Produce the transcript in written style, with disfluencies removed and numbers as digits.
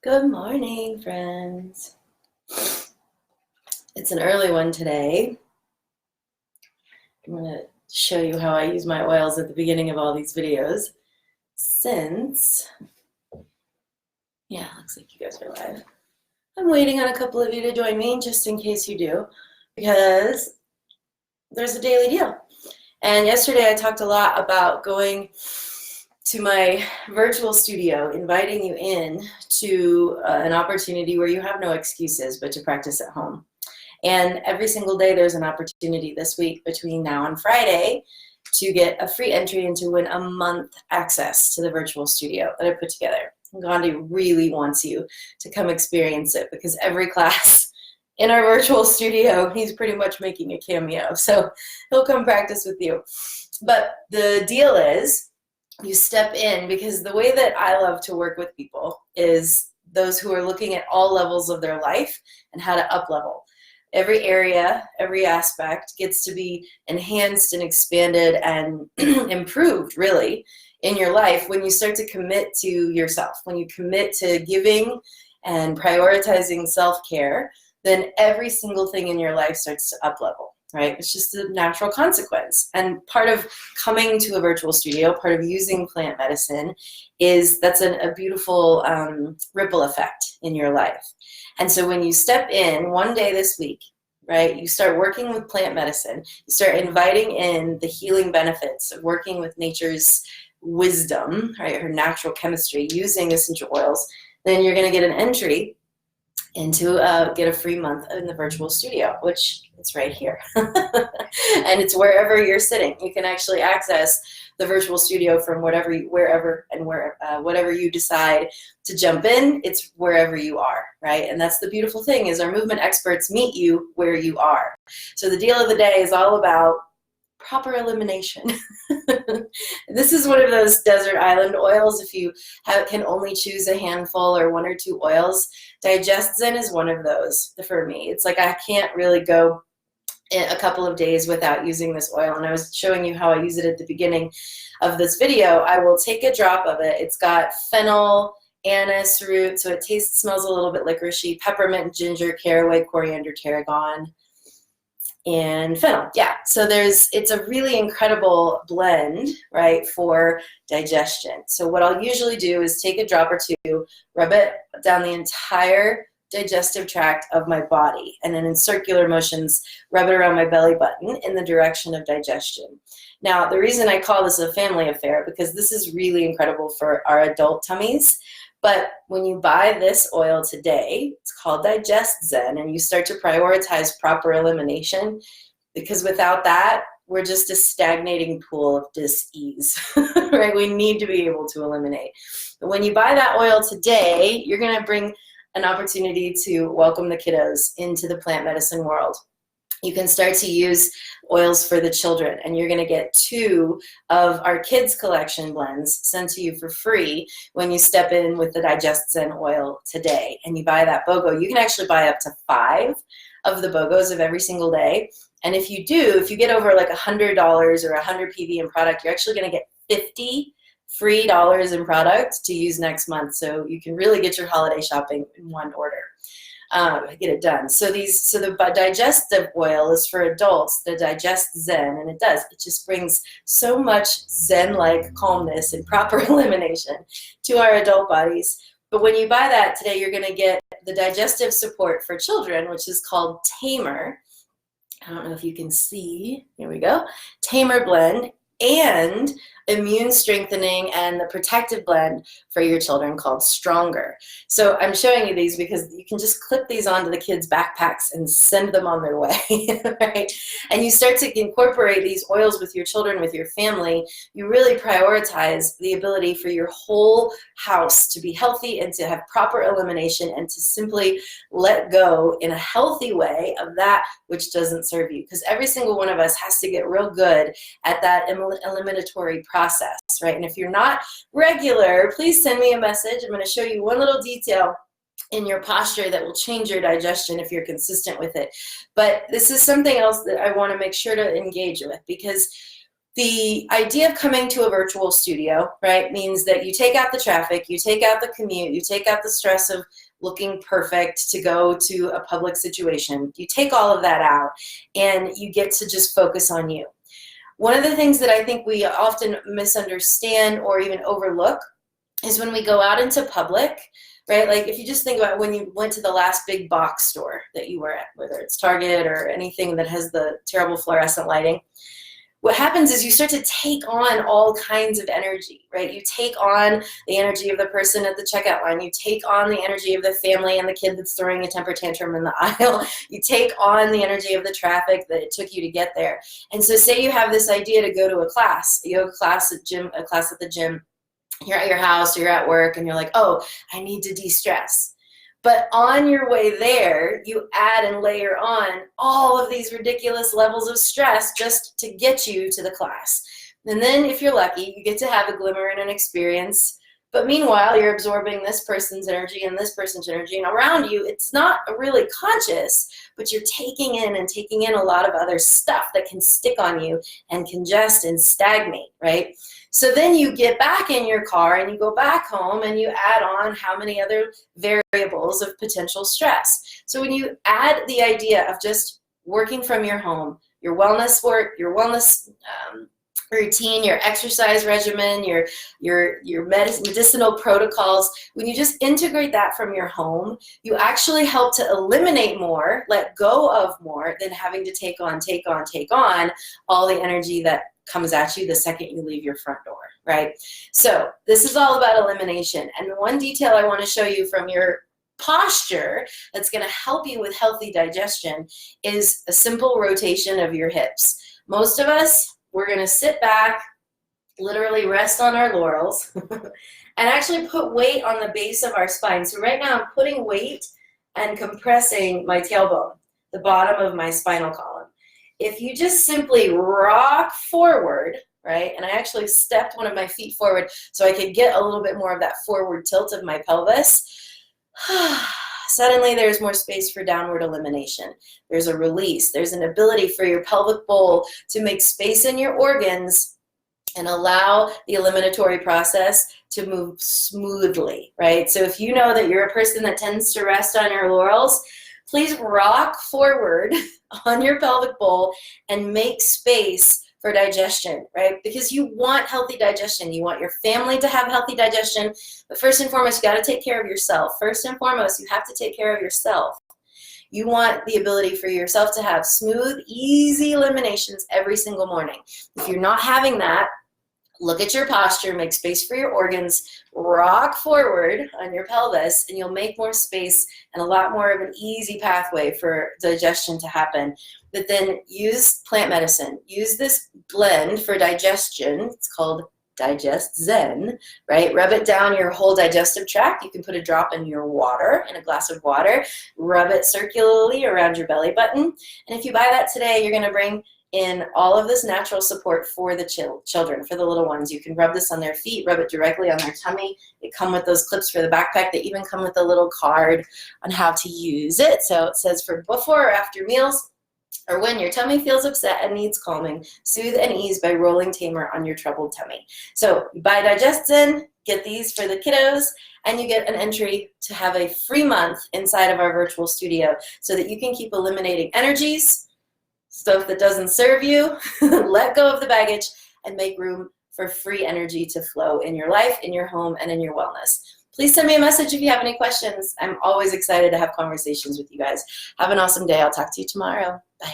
Good morning, friends. It's an early one today. I'm going to show you how I use my oils at the beginning of all these videos since, looks like you guys are live. I'm waiting on a couple of you to join me just in case you do, because there's a daily deal. And yesterday I talked a lot about going to my virtual studio, inviting you in to an opportunity where you have no excuses but to practice at home. And every single day there's an opportunity this week between now and Friday to get a free entry and to win a month access to the virtual studio that I put together. Gandhi really wants you to come experience it because every class in our virtual studio, he's pretty much making a cameo. So he'll come practice with you. But the deal is, you step in, because the way that I love to work with people is those who are looking at all levels of their life and how to up level. Every area, every aspect gets to be enhanced and expanded and improved, really, in your life when you start to commit to yourself. When you commit to giving and prioritizing self-care, then every single thing in your life starts to up level. Right? It's just a natural consequence. And part of coming to a virtual studio, part of using plant medicine, is that's a beautiful ripple effect in your life. And so when you step in one day this week, right, you start working with plant medicine, you start inviting in the healing benefits of working with nature's wisdom, right, her natural chemistry, using essential oils, then you're going to get an entry into get a free month in the virtual studio, which it's right here. And it's wherever you're sitting. You can actually access the virtual studio from whatever you decide to jump in. It's wherever you are, right? And that's the beautiful thing, is our movement experts meet you where you are. So the deal of the day is all about proper elimination. This is one of those desert island oils. If you can only choose a handful or one or two oils, Digest Zen is one of those for me. It's like I can't really go a couple of days without using this oil. And I was showing you how I use it at the beginning of this video. I will take a drop of it. It's got fennel, anise root, so it smells a little bit licoricey, peppermint, ginger, caraway, coriander, tarragon, and fennel. Yeah, so it's a really incredible blend, right, for digestion. So what I'll usually do is take a drop or two, rub it down the entire digestive tract of my body, and then in circular motions, rub it around my belly button in the direction of digestion. Now, the reason I call this a family affair, because this is really incredible for our adult tummies. But when you buy this oil today, it's called Digest Zen, and you start to prioritize proper elimination, because without that, we're just a stagnating pool of dis-ease, right? We need to be able to eliminate. But when you buy that oil today, you're going to bring an opportunity to welcome the kiddos into the plant medicine world. You can start to use oils for the children, and you're going to get 2 of our kids collection blends sent to you for free when you step in with the Digest Zen oil today and you buy that BOGO. You can actually buy up to 5 of the BOGOs of every single day. And if you get over like $100 or 100 PV in product, you're actually going to get $50 free in product to use next month. So you can really get your holiday shopping in one order. Get it done. So the digestive oil is for adults, the Digest Zen, and it just brings so much Zen-like calmness and proper elimination to our adult bodies. But when you buy that today, you're going to get the digestive support for children, which is called Tamer. I don't know if you can see. Here we go. Tamer blend, and immune strengthening and the protective blend for your children called Stronger. So I'm showing you these because you can just clip these onto the kids' backpacks and send them on their way, right? And you start to incorporate these oils with your children, with your family. You really prioritize the ability for your whole house to be healthy and to have proper elimination and to simply let go in a healthy way of that which doesn't serve you. Because every single one of us has to get real good at that eliminatory process, right? And if you're not regular, please send me a message. I'm going to show you one little detail in your posture that will change your digestion if you're consistent with it. But this is something else that I want to make sure to engage with, because The idea of coming to a virtual studio, right, means that you take out the traffic, you take out the commute, you take out the stress of looking perfect to go to a public situation. You take all of that out and you get to just focus on you. One of the things that I think we often misunderstand or even overlook is when we go out into public, right? Like if you just think about when you went to the last big box store that you were at, whether it's Target or anything that has the terrible fluorescent lighting, what happens is you start to take on all kinds of energy, right? You take on the energy of the person at the checkout line. You take on the energy of the family and the kid that's throwing a temper tantrum in the aisle. You take on the energy of the traffic that it took you to get there. And so say you have this idea to go to a class, a yoga class at the gym, you're at your house or you're at work and you're like, oh, I need to de-stress. But on your way there, you add and layer on all of these ridiculous levels of stress just to get you to the class. And then if you're lucky, you get to have a glimmer and an experience. But meanwhile, you're absorbing this person's energy and this person's energy. And around you, it's not really conscious, but you're taking in a lot of other stuff that can stick on you and congest and stagnate, right? So then you get back in your car and you go back home and you add on how many other variables of potential stress. So when you add the idea of just working from your home, your wellness work, your wellness routine, your exercise regimen, your medicinal protocols, when you just integrate that from your home, you actually help to eliminate more, let go of more than having to take on all the energy that comes at you the second you leave your front door, right? So this is all about elimination. And one detail I want to show you from your posture that's going to help you with healthy digestion is a simple rotation of your hips. Most of us, we're going to sit back, literally rest on our laurels, and actually put weight on the base of our spine. So right now I'm putting weight and compressing my tailbone, the bottom of my spinal column. If you just simply rock forward, right, and I actually stepped one of my feet forward so I could get a little bit more of that forward tilt of my pelvis, suddenly there's more space for downward elimination. There's a release. There's an ability for your pelvic bowl to make space in your organs and allow the eliminatory process to move smoothly, right? So if you know that you're a person that tends to rest on your laurels, please rock forward on your pelvic bowl and make space for digestion, right? Because you want healthy digestion. You want your family to have healthy digestion. But first and foremost, you got to take care of yourself. First and foremost, you have to take care of yourself. You want the ability for yourself to have smooth, easy eliminations every single morning. If you're not having that, look at your posture, make space for your organs, rock forward on your pelvis, and you'll make more space and a lot more of an easy pathway for digestion to happen. But then use plant medicine. Use this blend for digestion. It's called Digest Zen, right? Rub it down your whole digestive tract. You can put a drop in your water, in a glass of water. Rub it circularly around your belly button. And if you buy that today, you're going to bring in all of this natural support for the children, for the little ones. You can rub this on their feet, rub it directly on their tummy. They come with those clips for the backpack. They even come with a little card on how to use it. So it says for before or after meals, or when your tummy feels upset and needs calming, soothe and ease by rolling tamer on your troubled tummy. So buy Digest Zen, get these for the kiddos, and you get an entry to have a free month inside of our virtual studio so that you can keep eliminating energies, stuff that doesn't serve you, let go of the baggage, and make room for free energy to flow in your life, in your home, and in your wellness. Please send me a message if you have any questions. I'm always excited to have conversations with you guys. Have an awesome day. I'll talk to you tomorrow. Bye.